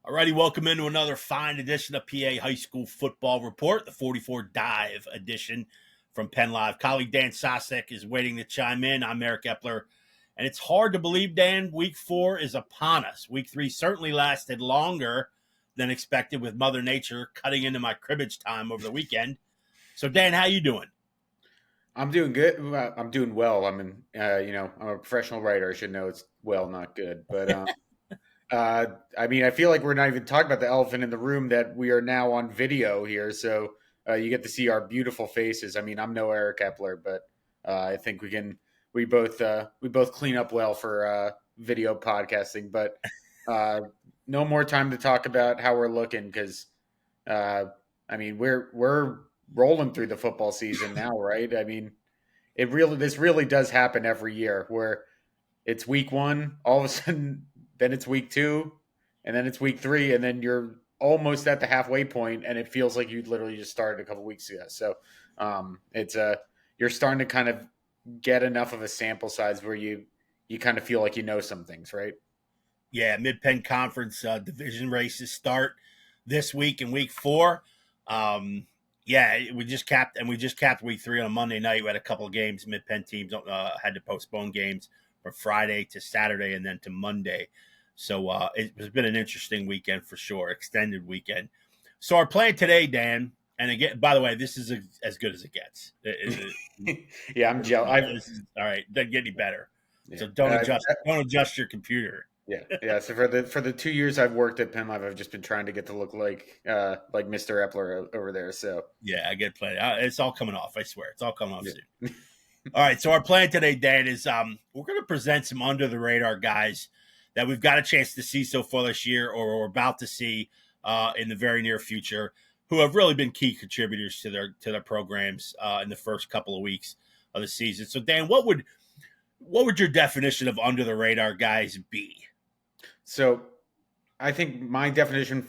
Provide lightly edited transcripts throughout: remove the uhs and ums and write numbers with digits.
Alrighty, welcome into another fine edition of PA High School Football Report, the 44 Dive edition from PennLive. Colleague Dan Sostek is waiting to chime in. I'm Eric Epler. And it's hard to believe, Dan, week 4 is upon us. Week 3 certainly lasted longer than expected with Mother Nature cutting into my cribbage time over the weekend. So, Dan, how you doing? I'm doing good. I'm doing well. I'm a professional writer. I should know it's well, not good. But I feel like we're not even talking about the elephant in the room that we are now on video here. So you get to see our beautiful faces. I mean, I'm no Eric Epler, but I think we both clean up well for video podcasting. But no more time to talk about how we're looking because we're rolling through the football season now, right? I mean, this really does happen every year where it's week 1, all of a sudden, then it's week 2, and then it's week 3, and then you're almost at the halfway point, and it feels like you literally just started a couple weeks ago. So you're starting to kind of get enough of a sample size where you kind of feel like you know some things, right? Yeah, Mid-Penn Conference division races start this week in week 4. We just capped week 3 on a Monday night. We had a couple of games. Mid-Penn teams had to postpone games from Friday to Saturday and then to Monday. So it's been an interesting weekend for sure, extended weekend. So our plan today, Dan, and again, by the way, this is as good as it gets. Yeah, I'm jealous. All right, doesn't get any better. Yeah. So don't adjust your computer. Yeah. So for the 2 years I've worked at PennLive, I've just been trying to get to look like Mr. Epler over there. So yeah, I get plenty. It's all coming off. I swear, it's all coming off soon. All right. So our plan today, Dan, is we're going to present some under the radar guys that we've got a chance to see so far this year, or we're about to see in the very near future, who have really been key contributors to their programs in the first couple of weeks of the season. So, Dan, what would your definition of under the radar guys be? So I think my definition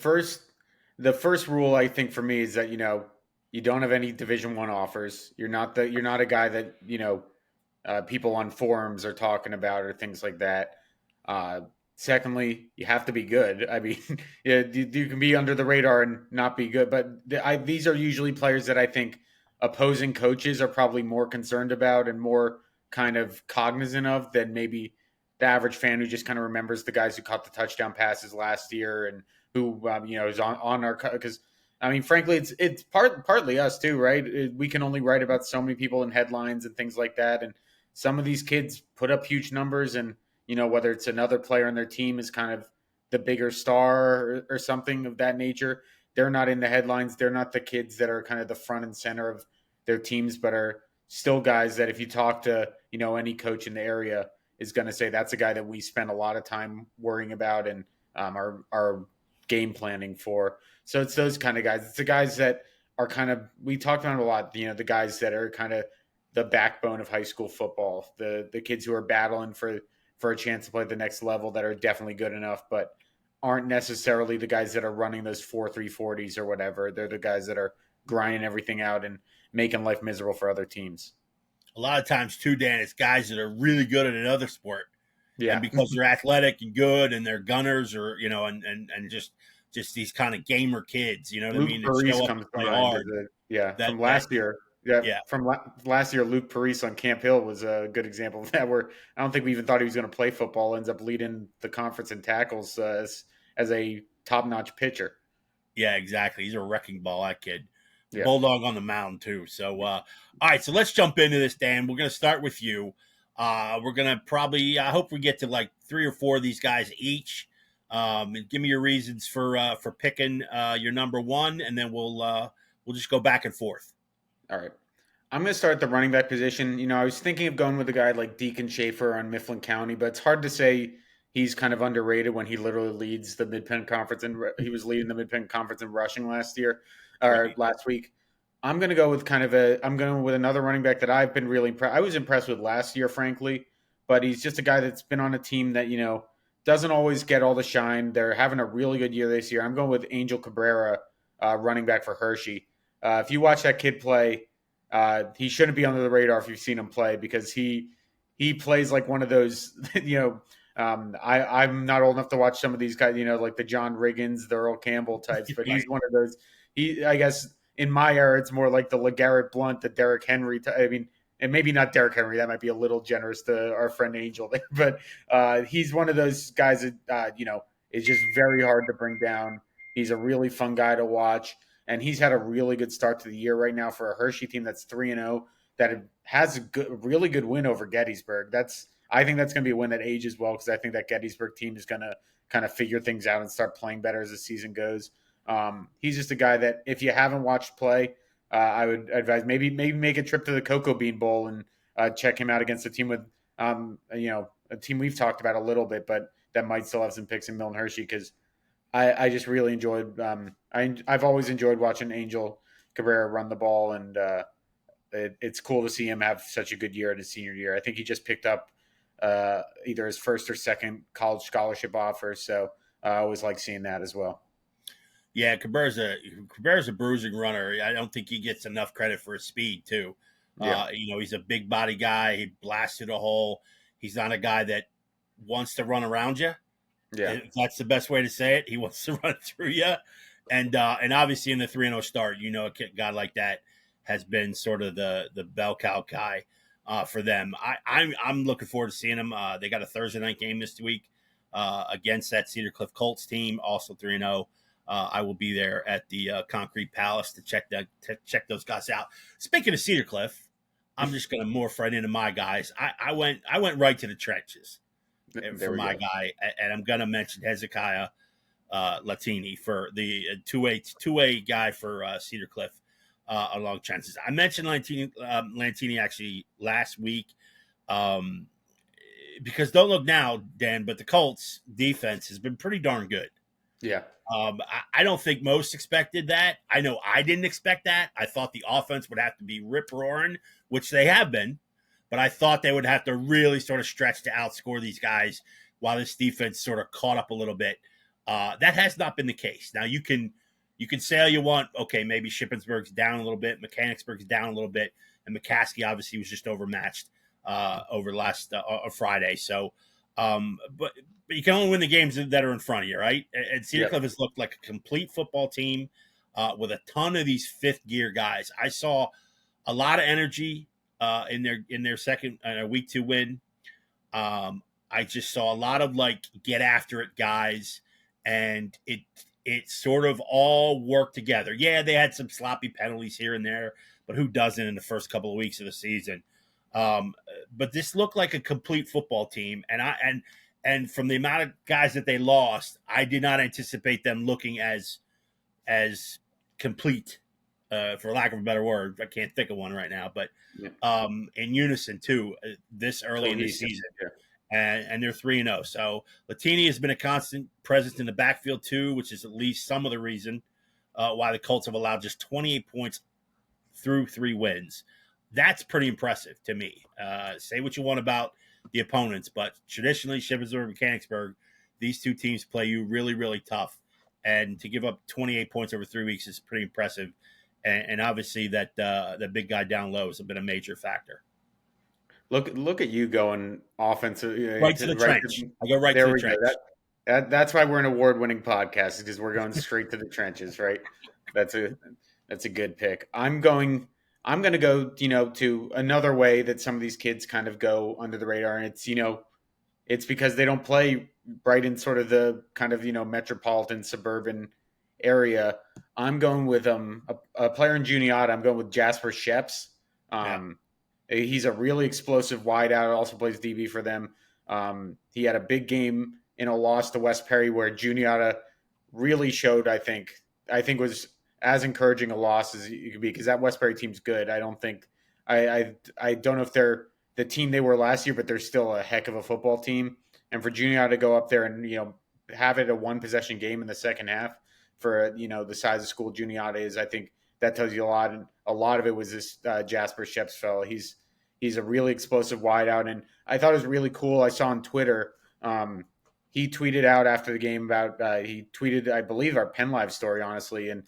the first rule I think for me is that, you don't have any Division I offers. You're not a guy that, people on forums are talking about or things like that. Secondly, you have to be good. I mean, you can be under the radar and not be good, but these are usually players that I think opposing coaches are probably more concerned about and more kind of cognizant of than maybe the average fan who just kind of remembers the guys who caught the touchdown passes last year and who is on our, because I mean, frankly, it's partly us too, right? We can only write about so many people in headlines and things like that, and some of these kids put up huge numbers, and whether it's another player on their team is kind of the bigger star or something of that nature, they're not in the headlines. They're not the kids that are kind of the front and center of their teams, but are still guys that if you talk to any coach in the area is going to say that's a guy that we spend a lot of time worrying about and our game planning for. So it's those kind of guys. It's the guys that are kind of, we talked about it a lot, the guys that are kind of the backbone of high school football, the kids who are battling for a chance to play at the next level that are definitely good enough, but aren't necessarily the guys that are running those 4.3 40s or whatever. They're the guys that are grinding everything out and making life miserable for other teams. A lot of times too, Dan, it's guys that are really good at another sport. Yeah. And because they're athletic and good and they're gunners or, and just these kind of gamer kids, you know what Luke I mean? Parise comes to mind. From last year. Yeah. From last year, Luke Parise on Camp Hill was a good example of that, where I don't think we even thought he was going to play football, ends up leading the conference in tackles as a top-notch pitcher. Yeah, exactly. He's a wrecking ball, that kid. Yeah. Bulldog on the mound, too. So, all right, so let's jump into this, Dan. We're going to start with you. We're going to probably, I hope we get to like 3 or 4 of these guys each. And give me your reasons for picking your number one, and then we'll just go back and forth. All right. I'm going to start at the running back position. I was thinking of going with a guy like Deacon Schaefer on Mifflin County, but it's hard to say he's kind of underrated when he literally leads the Mid-Penn Conference, and he was leading the Mid-Penn Conference in rushing last week. I'm going to go with another running back that I've been really impressed. I was impressed with last year, frankly, but he's just a guy that's been on a team that, doesn't always get all the shine. They're having a really good year this year. I'm going with Angel Cabrera, running back for Hershey. If you watch that kid play, he shouldn't be under the radar if you've seen him play, because he plays like one of those, I'm not old enough to watch some of these guys, like the John Riggins, the Earl Campbell types, but Right. he's one of those. I guess in my era, it's more like the LeGarrette Blunt, the Derrick Henry. I mean, and maybe not Derrick Henry. That might be a little generous to our friend Angel there, but he's one of those guys that is just very hard to bring down. He's a really fun guy to watch, and he's had a really good start to the year right now for a Hershey team that's 3-0 that has a really good win over Gettysburg. I think that's going to be a win that ages well because I think that Gettysburg team is going to kind of figure things out and start playing better as the season goes. He's just a guy that if you haven't watched play, I would advise maybe make a trip to the Cocoa Bean Bowl and check him out against a team with a team we've talked about a little bit, but that might still have some picks in Milton Hershey because I just really enjoyed. I've always enjoyed watching Angel Cabrera run the ball, and it's cool to see him have such a good year in his senior year. I think he just picked up either his first or second college scholarship offer, so I always like seeing that as well. Yeah, Cabrera's a bruising runner. I don't think he gets enough credit for his speed too. Yeah, He's a big body guy. He blasted a hole. He's not a guy that wants to run around you. yeah, If that's the best way to say it. He wants to run through you, and obviously in the 3-0 start, a guy like that has been sort of the bell cow guy for them. I'm looking forward to seeing him. They got a Thursday night game this week against that Cedar Cliff Colts team, also 3-0. I will be there at the Concrete Palace to check those guys out. Speaking of Cedar Cliff, I'm just going to morph right into my guys. I went right to the trenches there for we my go. guy, and I'm going to mention Hezekiah Latini for the two-way guy for Cedar Cliff along trenches. I mentioned Lantini actually last week because don't look now, Dan, but the Colts defense has been pretty darn good. Yeah, I don't think most expected that. I know I didn't expect that. I thought the offense would have to be rip roaring, which they have been, but I thought they would have to really sort of stretch to outscore these guys while this defense sort of caught up a little bit. That has not been the case. Now you can say all you want. Okay, maybe Shippensburg's down a little bit, Mechanicsburg's down a little bit, and McCaskey obviously was just overmatched over last Friday. So, but you can only win the games that are in front of you, right? And Cedar yep, Cliff has looked like a complete football team with a ton of these fifth gear guys. I saw a lot of energy in their second week 2 win. I just saw a lot of get after it guys, and it sort of all worked together. Yeah, they had some sloppy penalties here and there, but who doesn't in the first couple of weeks of the season? But this looked like a complete football team, and from the amount of guys that they lost, I did not anticipate them looking as complete, for lack of a better word. I can't think of one right now, but yeah. in unison too, this early in the Cohesive. season, Yeah, and they're 3-0. So Latini has been a constant presence in the backfield too, which is at least some of the reason why the Colts have allowed just 28 points through 3 wins. That's pretty impressive to me. Say what you want about the opponents, but traditionally, Shippensburg and Mechanicsburg, these two teams play you really, really tough. And to give up 28 points over 3 weeks is pretty impressive. And obviously, that big guy down low has been a major factor. look at you going offensive Right to the trench. I go right to there the we go. trench. That's why we're an award-winning podcast because we're going straight to the trenches, right? That's a good pick. I'm going to go, to another way that some of these kids kind of go under the radar, and it's because they don't play right in sort of the kind of metropolitan suburban area. I'm going with a player in Juniata. I'm going with Jasper Sheps. Yeah. Um, he's a really explosive wideout. Also plays DB for them. He had a big game in a loss to West Perry where Juniata really showed. I think was as encouraging a loss as you could be because that West Perry team's good. I don't think I don't know if they're the team they were last year, but they're still a heck of a football team. And for Junior to go up there and have it a 1 possession game in the second half for the size of school Junior is, I think that tells you a lot. And a lot of it was this Jasper Sheps fellow. He's a really explosive wideout, and I thought it was really cool. I saw on Twitter. He tweeted out after the game about he tweeted, I believe, our PennLive story, honestly, and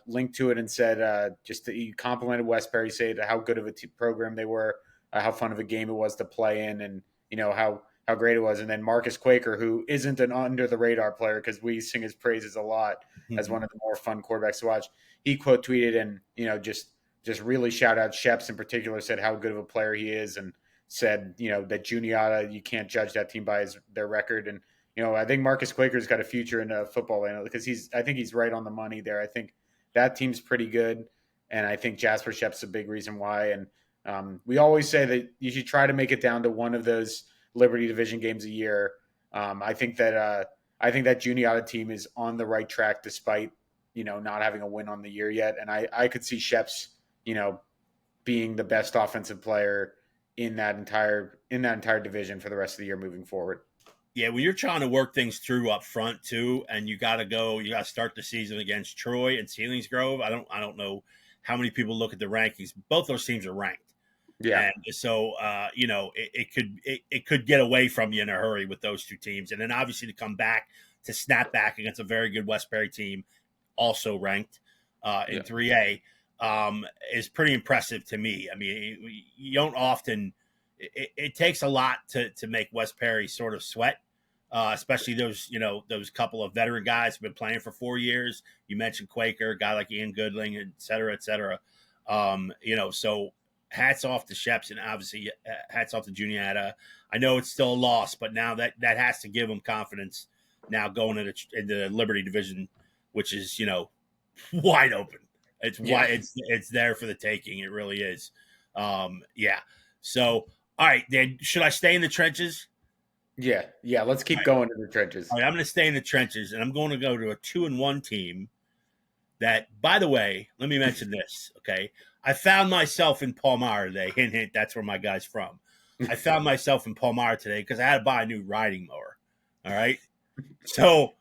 linked to it and said he complimented West Perry, said how good of a program they were, how fun of a game it was to play in, and how how great it was. And then Marcus Quaker, who isn't an under the radar player because we sing his praises a lot as one of the more fun quarterbacks to watch. He quote tweeted and just really shout out Sheps in particular, said how good of a player he is, and said that Juniata, you can't judge that team by their record. And I think Marcus Quaker's got a future in football because I think he's right on the money there. I think that team's pretty good, and I think Jasper Shep's a big reason why. And we always say that you should try to make it down to one of those Liberty Division games a year. I think that Juniata team is on the right track despite not having a win on the year yet. And I could see Sheps being the best offensive player in that entire division for the rest of the year moving forward. Yeah, when you're trying to work things through up front too, and you got to start the season against Troy and Selinsgrove. I don't know how many people look at the rankings. Both those teams are ranked. Yeah. And so, it could get away from you in a hurry with those two teams. And then obviously to come back, to snap back against a very good Westbury team, also ranked in 3A, is pretty impressive to me. I mean, you don't often – it takes a lot to make Westbury sort of sweat, especially those couple of veteran guys who've been playing for 4 years. You mentioned Quaker, a guy like Ian Goodling, et cetera, et cetera. So – hats off to Sheps, and obviously hats off to Juniata. I know it's still a loss, but now that has to give them confidence now going into the Liberty Division, which is wide open. It's wide. It's there for the taking. It really is. So all right, then should I stay in the trenches? Yeah. Let's keep going in the trenches. All right, I'm going to stay in the trenches, and I'm going to go to a 2-1 team. That, by the way, let me mention this, okay? I found myself in Palmyra today. Hint, hint, that's where my guy's from. I found myself in Palmyra today because I had to buy a new riding mower, all right? So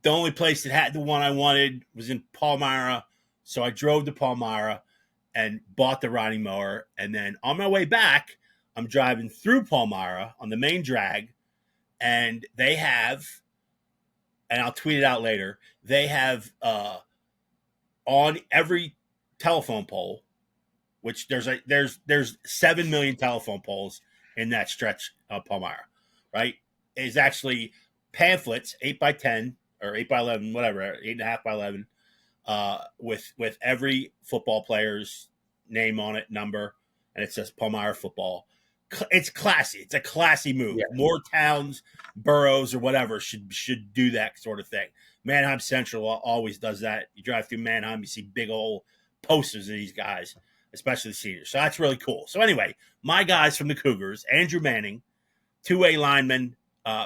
the only place that had the one I wanted was in Palmyra. So I drove to Palmyra and bought the riding mower. And then on my way back, I'm driving through Palmyra on the main drag, and they have, and I'll tweet it out later, they have on every telephone pole, which there's 7 million telephone poles in that stretch of Palmyra, right? Is actually pamphlets 8x10 or 8x11, whatever, 8.5x11, with every football player's name on it, number, and it says Palmyra football. It's classy. It's a classy move. Yeah. More towns, boroughs, or whatever should do that sort of thing. Manheim Central always does that. You drive through Manheim, you see big old posters of these guys, especially the seniors. So that's really cool. So anyway, my guys from the Cougars, Andrew Manning, 2A lineman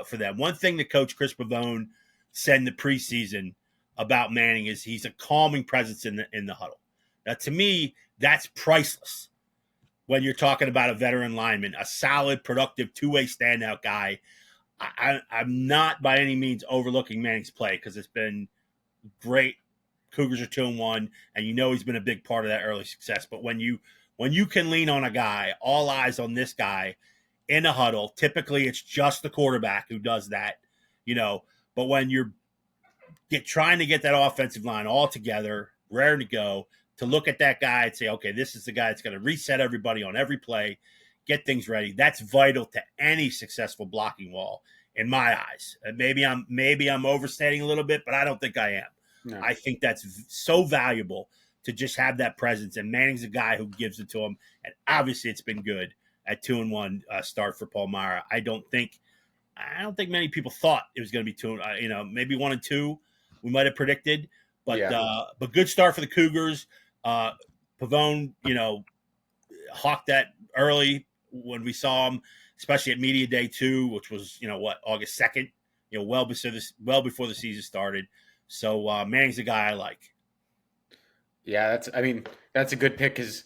for them. One thing that Coach Chris Pavone said in the preseason about Manning is he's a calming presence in the huddle. Now, to me, that's priceless. When you're talking about a veteran lineman, a solid, productive, two-way standout guy, I'm not by any means overlooking Manning's play because it's been great. Cougars are 2-1, and he's been a big part of that early success. But when you can lean on a guy, all eyes on this guy in a huddle, typically it's just the quarterback who does that, But when you're trying to get that offensive line all together, raring to go, to look at that guy and say, okay, this is the guy that's going to reset everybody on every play, get things ready. That's vital to any successful blocking wall, in my eyes. And maybe I'm overstating a little bit, but I don't think I am. No. I think that's so valuable to just have that presence. And Manning's a guy who gives it to him. And obviously, it's been good at 2-1 start for Palmyra. I don't think many people thought it was going to be 2. Maybe 1-2. We might have predicted, but good start for the Cougars. Pavone, hawked that early when we saw him, especially at Media Day 2, which was, August 2nd, well before the season started. So Manning's a guy I like. Yeah, that's a good pick because,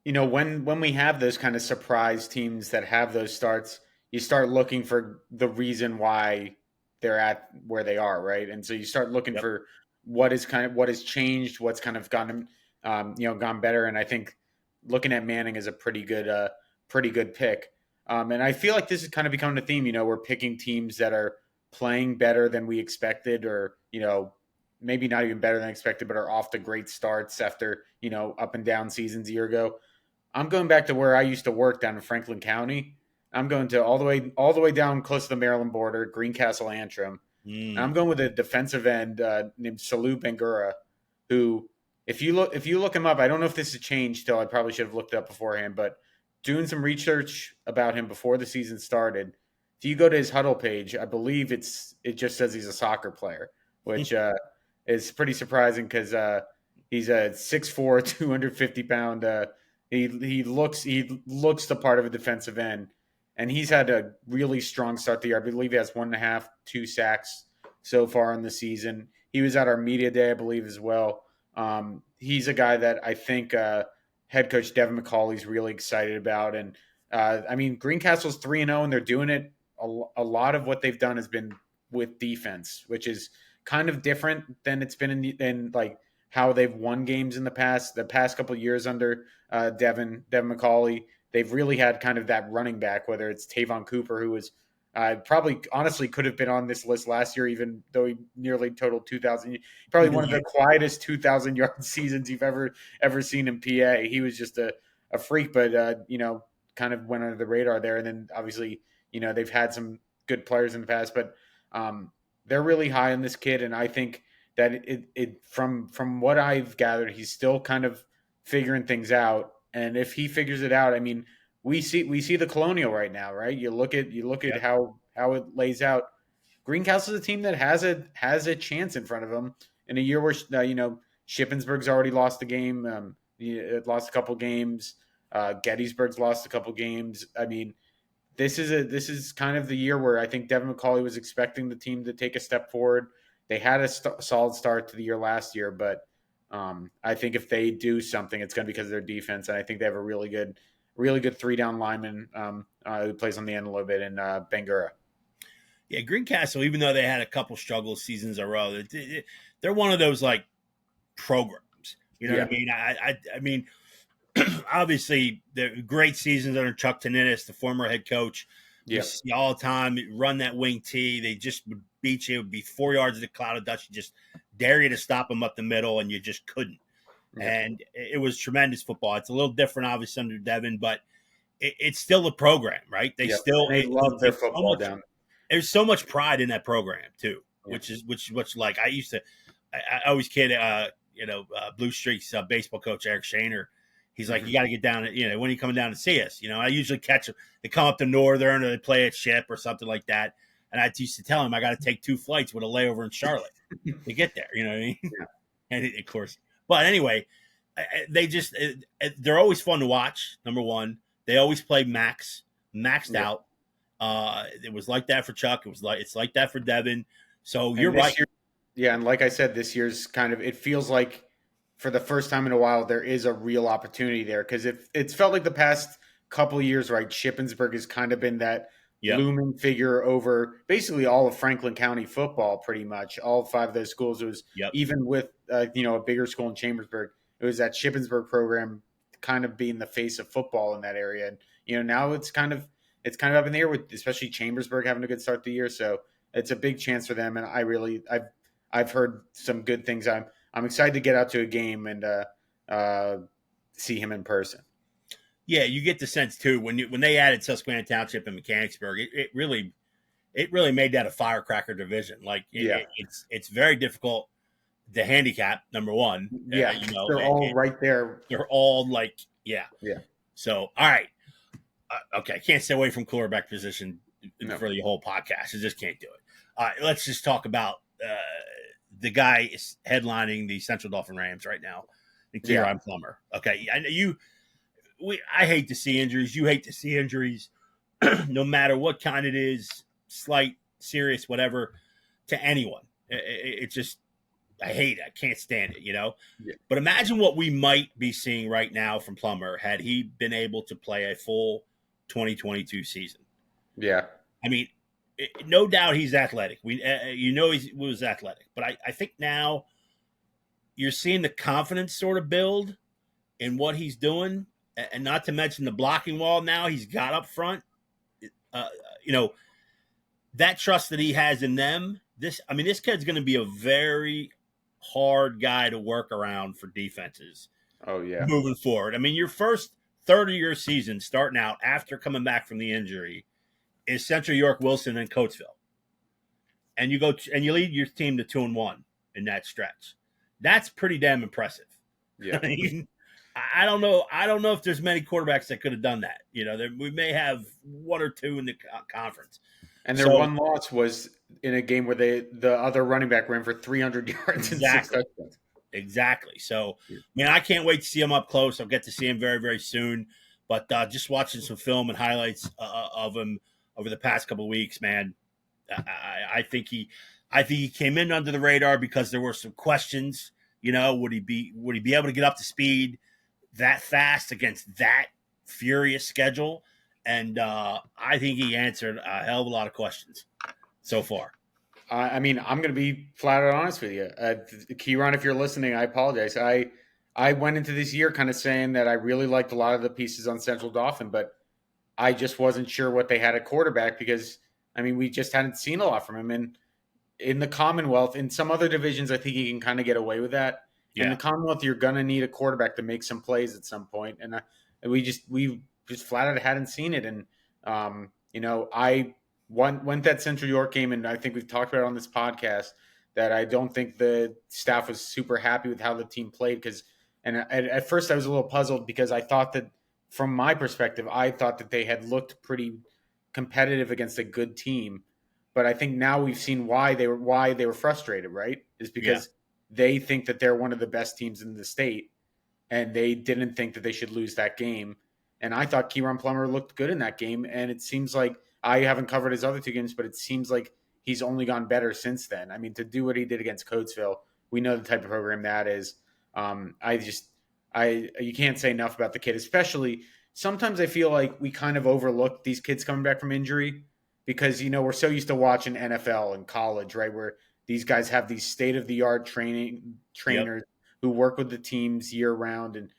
when we have those kind of surprise teams that have those starts, you start looking for the reason why they're at where they are, right? And so you start looking for what has changed, what's kind of gone better. And I think looking at Manning is a pretty good pick. And I feel like this is kind of becoming a theme. We're picking teams that are playing better than we expected, or maybe not even better than expected, but are off to great starts after up and down seasons a year ago. I'm going back to where I used to work down in Franklin County, I'm going to all the way down close to the Maryland border, Greencastle Antrim. And I'm Mm. going with a defensive end named Salu Bangura, who, if you look him up, I don't know if this has changed. Still, I probably should have looked it up beforehand. But doing some research about him before the season started, if you go to his huddle page, I believe it just says he's a soccer player, which is pretty surprising because he's a 6'4", 250 pound. He looks the part of a defensive end, and he's had a really strong start the year. I believe he has 1.5, 2 sacks so far in the season. He was at our media day, I believe, as well. He's a guy that I think head coach Devin McCauley's really excited about. And I mean, Greencastle's 3-0, and they're doing it. A lot of what they've done has been with defense, which is kind of different than it's been in like how they've won games in the past couple of years under Devin McCauley. They've really had kind of that running back, whether it's Tavon Cooper, who was probably honestly could have been on this list last year, even though he nearly totaled 2,000. Probably one of the quietest 2,000-yard seasons you've ever seen in PA. He was just a freak, but kind of went under the radar there. And then obviously, they've had some good players in the past, but they're really high on this kid, and I think that it from what I've gathered, he's still kind of figuring things out. And if he figures it out, I mean, we see the Colonial right now, right? You look at Yep. how it lays out. Greencastle is a team that has a chance in front of them in a year where Shippensburg's already lost a game, it lost a couple games. Gettysburg's lost a couple games. I mean, this is kind of the year where I think Devin McCauley was expecting the team to take a step forward. They had a solid start to the year last year, but I think if they do something, it's going to be because of their defense. And I think they have a really good 3-down lineman who plays on the end a little bit in Bangura. Yeah, Greencastle, even though they had a couple struggle seasons in a row, they're one of those like programs. You know what I mean? I mean, obviously, the great seasons under Chuck Taninis, the former head coach. You see all the time, run that wing T. They just would beat you. It would be 4 yards of the cloud of dust. You just dare you to stop them up the middle, and you just couldn't. Yeah. And it was tremendous football. It's a little different, obviously, under Devin, but it's still a program, right? They love their football down. There's so much pride in that program too, which like I used to. I always kid, Blue Streaks baseball coach Eric Shaner. He's like, you got to get down. When are you coming down to see us? I usually catch them. They come up to Northern or they play at Ship or something like that. And I used to tell him I got to take 2 flights with a layover in Charlotte to get there. You know what I mean? Yeah. And of course, but anyway, they're always fun to watch. Number one, they always play maxed out. It was like that for Chuck. It's like that for Devin. So you're right. And like I said, this year's kind of, it feels like for the first time in a while, there is a real opportunity there, because it's felt like the past couple of years, right? Shippensburg has kind of been that looming figure over basically all of Franklin County football, pretty much. All 5 of those schools. It was even with a bigger school in Chambersburg, it was that Shippensburg program kind of being the face of football in that area. And now it's kind of up in the air, with especially Chambersburg having a good start to the year. So it's a big chance for them, and I've heard some good things. I'm excited to get out to a game and see him in person. Yeah, you get the sense too when they added Susquehanna Township and Mechanicsburg, it really made that a firecracker division. Like it's very difficult to handicap. Number one, they're all right there. They're all like So all right, okay, I can't stay away from quarterback position for the whole podcast. I just can't do it. All right, let's just talk about the guy is headlining the Central Dauphin Rams right now, Kieran Plummer. Okay, I know I hate to see injuries. You hate to see injuries, no matter what kind it is, slight, serious, whatever, to anyone. It just, I hate it. I can't stand it, Yeah. But imagine what we might be seeing right now from Plummer had he been able to play a full 2022 season. Yeah. I mean, no doubt he's athletic. He was athletic. But I think now you're seeing the confidence sort of build in what he's doing. And not to mention the blocking wall now he's got up front. That trust that he has in them. This kid's going to be a very hard guy to work around for defenses. Oh, yeah. Moving forward. I mean, your first third of your season starting out after coming back from the injury is Central York, Wilson, and Coatesville, and you lead your team to 2-1 in that stretch. That's pretty damn impressive. Yeah. I mean, I don't know. I don't know if there's many quarterbacks that could have done that. We may have one or two in the conference. And their one loss was in a game where the other running back ran for 300 yards and 6 touchdowns. Exactly. So, man, I can't wait to see him up close. I'll get to see him very, very soon. But just watching some film and highlights of him over the past couple of weeks, man, I think he came in under the radar because there were some questions. Would he be able to get up to speed that fast against that furious schedule? And I think he answered a hell of a lot of questions so far. I mean, I'm going to be flat out honest with you. Kieran, if you're listening, I apologize. I went into this year kind of saying that I really liked a lot of the pieces on Central Dauphin, but I just wasn't sure what they had at quarterback because, I mean, we just hadn't seen a lot from him. And in the Commonwealth, in some other divisions, I think he can kind of get away with that. Yeah. In the Commonwealth, you're going to need a quarterback to make some plays at some point. And we just flat out hadn't seen it. And, I went that Central York game, and I think we've talked about it on this podcast, that I don't think the staff was super happy with how the team played. And at first I was a little puzzled because I thought that, from my perspective, I thought that they had looked pretty competitive against a good team. But I think now we've seen why they were frustrated, right? Is because they think that they're one of the best teams in the state, and they didn't think that they should lose that game. And I thought Kieran Plummer looked good in that game, and it seems like, I haven't covered his other two games, but it seems like he's only gone better since then. I mean, to do what he did against Coatesville, we know the type of program that is. You can't say enough about the kid, especially sometimes I feel like we kind of overlook these kids coming back from injury because, we're so used to watching NFL and college, right, where these guys have these state-of-the-art trainers who work with the teams year-round. And,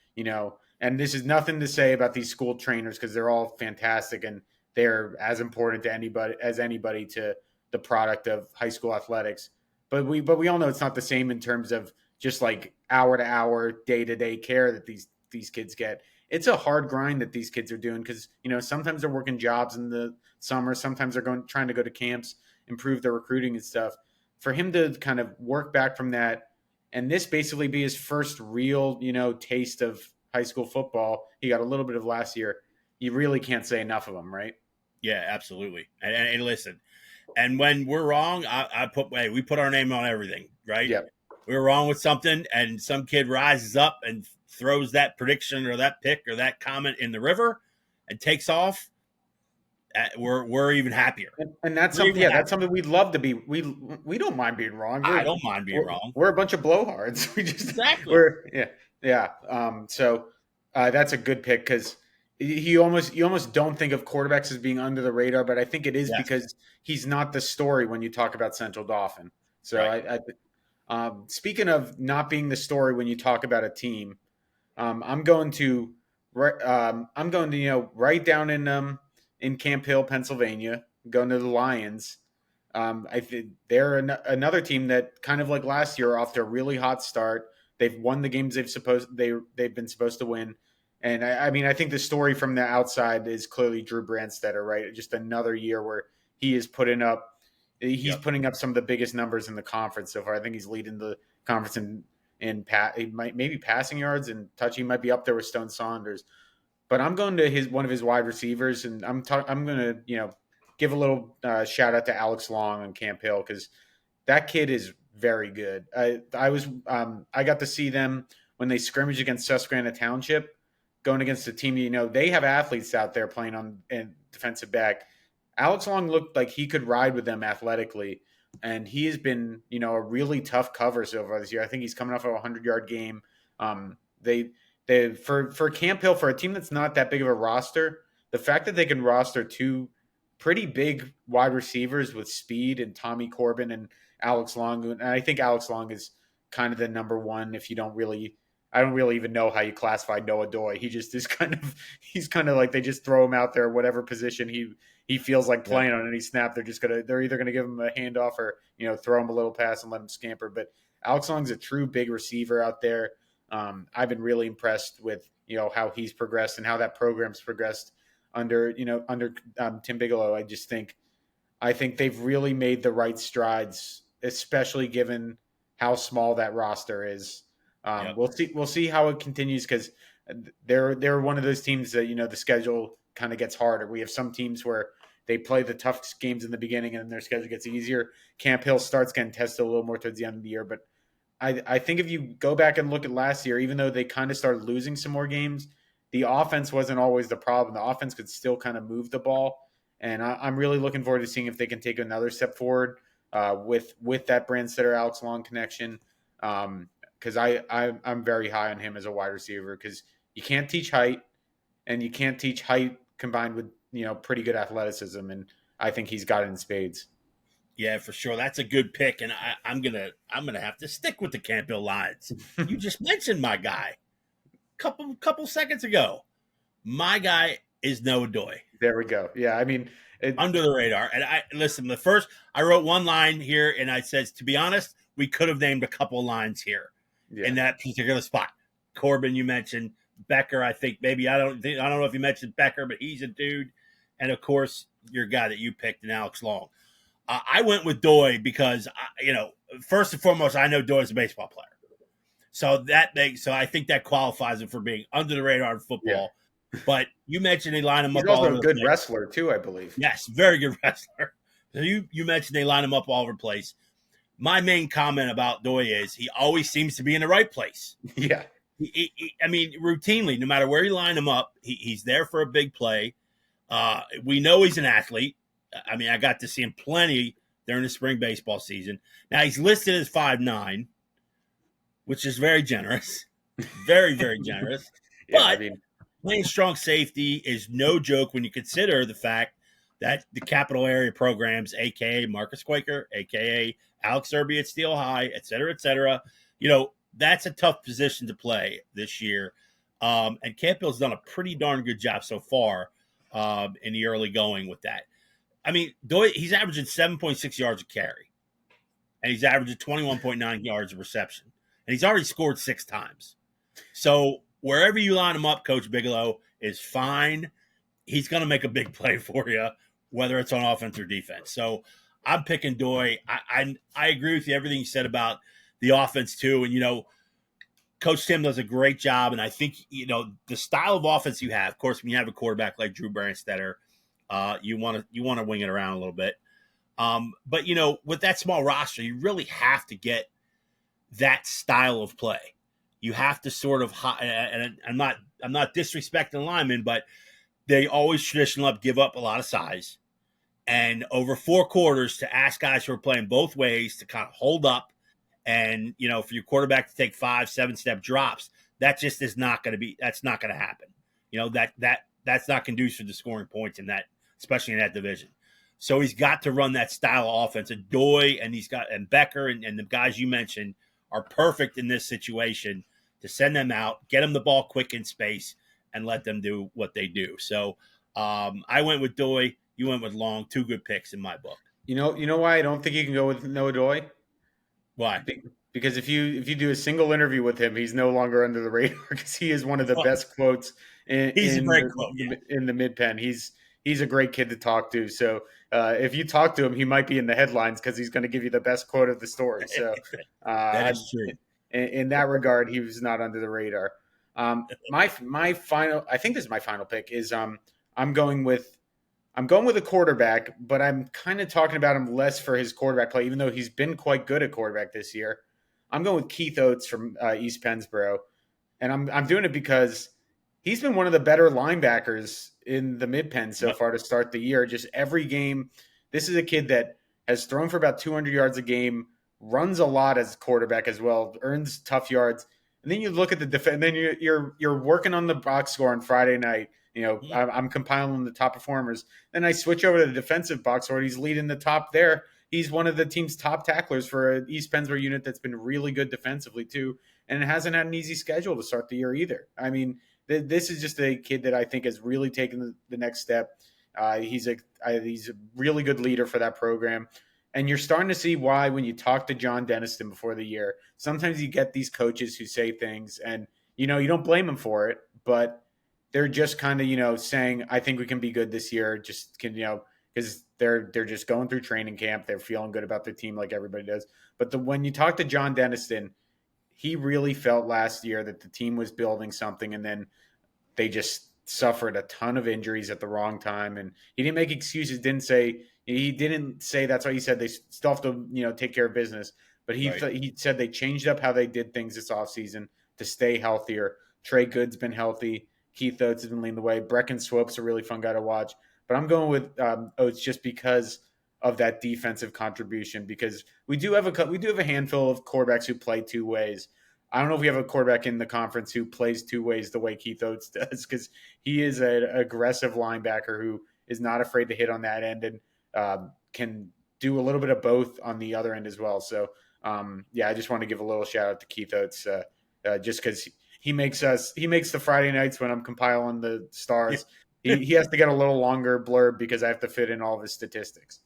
and this is nothing to say about these school trainers because they're all fantastic and they're as important to anybody to the product of high school athletics. But we all know it's not the same in terms of just like hour-to-hour, day-to-day care that these kids get. It's a hard grind that these kids are doing because, sometimes they're working jobs in the summer. Sometimes they're trying to go to camps, improve their recruiting and stuff. For him to kind of work back from that, and this basically be his first real, taste of high school football. He got a little bit of last year. You really can't say enough of him, right? Yeah, absolutely. And listen, and when we're wrong, we put our name on everything, right? Yeah. We're wrong with something, and some kid rises up and throws that prediction or that pick or that comment in the river and takes off. We're even happier. And that's something. Yeah, that's something we'd love to be. We don't mind being wrong. I don't mind being wrong. We're a bunch of blowhards. We just exactly. So that's a good pick because you almost don't think of quarterbacks as being under the radar, but I think it is because he's not the story when you talk about Central Dauphin. So right. Speaking of not being the story when you talk about a team, I'm going to right down in Camp Hill, Pennsylvania, going to the Lions. I think they're another team that kind of like last year off to a really hot start. They've won the games they've been supposed to win. And I think the story from the outside is clearly Drew Brandstetter, right? Just another year where he is putting up putting up some of the biggest numbers in the conference so far. I think he's leading the conference in maybe passing yards and touch. He might be up there with Stone Saunders. But I'm going to one of his wide receivers, and I'm going to give a little shout out to Alex Long on Camp Hill because that kid is very good. I got to see them when they scrimmaged against Susquehanna Township, going against a team. They have athletes out there playing on defensive back. Alex Long looked like he could ride with them athletically, and he has been a really tough cover so far this year. I think he's coming off of a 100-yard game. For Camp Hill, for a team that's not that big of a roster, the fact that they can roster two pretty big wide receivers with speed and Tommy Corbin and Alex Long, and I think Alex Long is kind of the number one. If you don't really, I don't really even know how you classify Noah Doy. He just is he's kind of like they just throw him out there, whatever position he feels like playing on any snap. They're either gonna give him a handoff or throw him a little pass and let him scamper. But Alex Long's a true big receiver out there. I've been really impressed with how he's progressed and how that program's progressed under Tim Bigelow. I think they've really made the right strides, especially given how small that roster is. Yep. We'll see how it continues, because they're one of those teams that the schedule kind of gets harder. We have some teams where they play the tough games in the beginning and then their schedule gets easier. Camp Hill starts getting tested a little more towards the end of the year, but I think if you go back and look at last year, even though they kind of started losing some more games, the offense wasn't always the problem. The offense could still kind of move the ball, and I'm really looking forward to seeing if they can take another step forward with that Brandstetter Alex Long connection. Because I'm very high on him as a wide receiver, because you can't teach height, and you can't teach height combined with pretty good athleticism, and I think he's got it in spades. Yeah, for sure. That's a good pick, and I'm gonna have to stick with the Campbell Lions. You just mentioned my guy couple seconds ago. My guy is Noah Doy. There we go. Yeah, I mean, under the radar. And I listen. The first I wrote one line here, and I says, to be honest, we could have named a couple lines here in that particular spot. Corbin, you mentioned Becker. I think maybe I don't know if you mentioned Becker, but he's a dude. And of course, your guy that you picked, and Alex Long. I went with Doy because, first and foremost, I know Doy is a baseball player. So I think that qualifies him for being under the radar in football. Yeah. But you mentioned they line him up. He's also a good wrestler too, I believe. Yes, very good wrestler. So you mentioned they line him up all over the place. My main comment about Doy is he always seems to be in the right place. Yeah. I mean, routinely, no matter where you line him up, he's there for a big play. We know he's an athlete. I mean, I got to see him plenty during the spring baseball season. Now, he's listed as 5'9", which is very generous. Very, very generous. But playing strong safety is no joke when you consider the fact that the capital area programs, a.k.a. Marcus Quaker, a.k.a. Alex Irby at Steel High, et cetera, that's a tough position to play this year. And Campbell's done a pretty darn good job so far in the early going with that. I mean, he's averaging 7.6 yards a carry, and he's averaging 21.9 yards of reception, and he's already scored 6 times. So wherever you line him up, Coach Bigelow is fine. He's going to make a big play for you, whether it's on offense or defense. So I'm picking Doy. I agree with you, everything you said about the offense too. And, Coach Tim does a great job. And I think, the style of offense you have, of course, when you have a quarterback like Drew Brandstetter, you want to wing it around a little bit. But, with that small roster, you really have to get that style of play. You have to sort of, and I'm not disrespecting linemen, but they always traditionally give up a lot of size. And over 4 quarters, to ask guys who are playing both ways to kind of hold up and, for your quarterback to take 5-7 step drops, that just is not going to that's not going to happen. That's not conducive to scoring points in that, especially in that division. So he's got to run that style of offense. And Doy and Becker and the guys you mentioned are perfect in this situation to send them out, get them the ball quick in space, and let them do what they do. So I went with Doy. You went with Long. 2 good picks in my book. You know why I don't think you can go with Noah Doy? Why? Because if you do a single interview with him, he's no longer under the radar, because he is one of the best quotes in the Mid-Penn. He's a great kid to talk to. So if you talk to him, he might be in the headlines because he's going to give you the best quote of the story. So that is true. In that regard, he was not under the radar. My final, I think this is my final pick, is I'm going with a quarterback, but I'm kind of talking about him less for his quarterback play, even though he's been quite good at quarterback this year. I'm going with Keith Oates from East Pennsboro, and I'm doing it because he's been one of the better linebackers in the Mid-Penn so far to start the year. Just every game, this is a kid that has thrown for about 200 yards a game, runs a lot as a quarterback as well, earns tough yards. And then you look at the defense, and then you're working on the box score on Friday night. I'm compiling the top performers. Then I switch over to the defensive box score, and he's leading the top there. He's one of the team's top tacklers for an East Pennsboro unit that's been really good defensively too, and it hasn't had an easy schedule to start the year either. I mean, this is just a kid that I think has really taken the next step. He's a really good leader for that program. And you're starting to see why when you talk to John Denniston before the year, sometimes you get these coaches who say things and, you don't blame them for it, but they're just kind of, saying, I think we can be good this year. Just can, because they're just going through training camp. They're feeling good about their team like everybody does. But when you talk to John Denniston, he really felt last year that the team was building something, and then they just suffered a ton of injuries at the wrong time. And he didn't make excuses, he didn't say that's why he said they still have to, take care of business. But he said they changed up how they did things this offseason to stay healthier. Trey Good's been healthy. Keith Oates has been leading the way. Brecken Swope's a really fun guy to watch. But I'm going with Oates just because of that defensive contribution, because we do have a handful of quarterbacks who play two ways. I don't know if we have a quarterback in the conference who plays two ways the way Keith Oates does, because he is an aggressive linebacker who is not afraid to hit on that end and can do a little bit of both on the other end as well. So, I just want to give a little shout out to Keith Oates just because he makes the Friday nights when I'm compiling the stars. He has to get a little longer blurb because I have to fit in all of his statistics.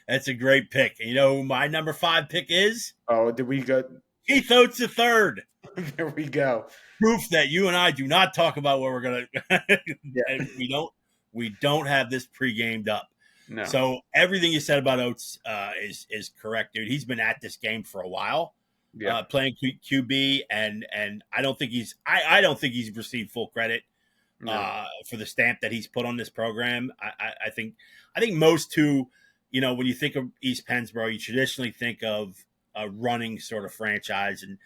That's a great pick. And you know who my number 5 pick is? Oh, did we go? Keith Oates the third. There we go. Proof that you and I do not talk about what we're gonna. We don't have this pre-gamed up. No. So everything you said about Oates is correct, dude. He's been at this game for a while, playing QB, and I don't think he's received full credit for the stamp that he's put on this program. I think most when you think of East Pennsboro, you traditionally think of a running sort of franchise, and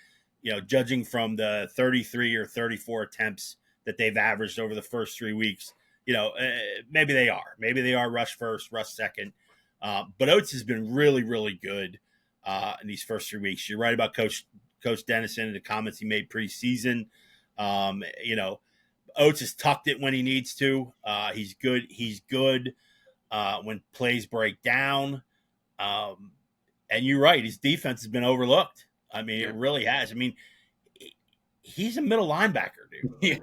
judging from the 33 or 34 attempts that they've averaged over the first 3 weeks, maybe they are rush first, rush second, but Oates has been really, really good in these first 3 weeks. You're right about Coach Dennison and the comments he made preseason. Oates has tucked it when he needs to. He's good when plays break down. And you're right, his defense has been overlooked. I mean, it really has. I mean, he's a middle linebacker, dude. Yeah.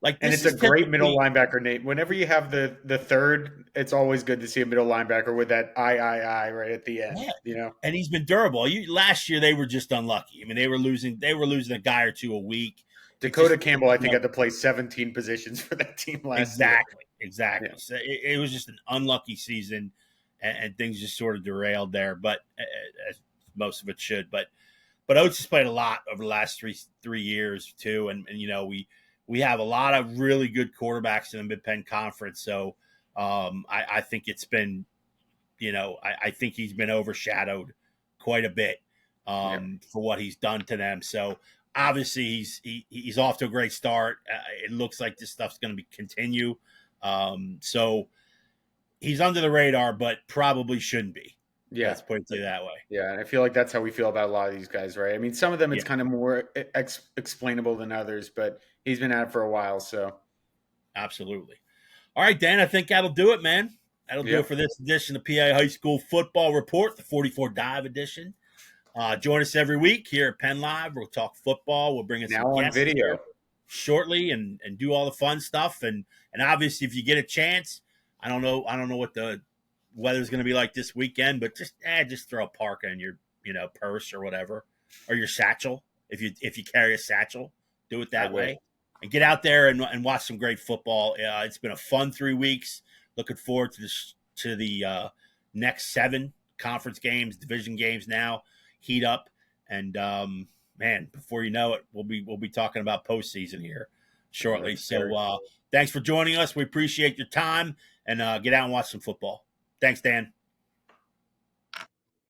Like, and it's a great middle linebacker, Nate. Whenever you have the third, it's always good to see a middle linebacker with that I right at the end. Yeah. And he's been durable. Last year they were just unlucky. I mean, they were losing a guy or two a week. Dakota Campbell, I think, had to play 17 positions for that team last year. Exactly. Yeah. So it was just an unlucky season, and things just sort of derailed there. But as most of it should. But Oates has played a lot over the last three years too, and we have a lot of really good quarterbacks in the Mid-Penn Conference. So I think it's been, I think he's been overshadowed quite a bit for what he's done to them. So obviously he's off to a great start. It looks like this stuff's going to continue. So he's under the radar, but probably shouldn't be. Yeah. Let's put it that way. Yeah, and I feel like that's how we feel about a lot of these guys, right? I mean, some of them it's kind of more explainable than others, but he's been at it for a while, so. Absolutely. All right, Dan, I think that'll do it, man. That'll do it for this edition of PA High School Football Report, the 44 Dive edition. Join us every week here at Penn Live. We'll talk football. We'll bring us now on video shortly and do all the fun stuff. And obviously, if you get a chance, I don't know what the weather's going to be like this weekend, but just throw a parka in your purse or whatever, or your satchel if you carry a satchel. Do it that way, and get out there and watch some great football. It's been a fun 3 weeks. Looking forward to the next 7 conference games, division games. Now heat up, and man, before you know it, we'll be talking about postseason here shortly. So thanks for joining us. We appreciate your time, and get out and watch some football. Thanks, Dan.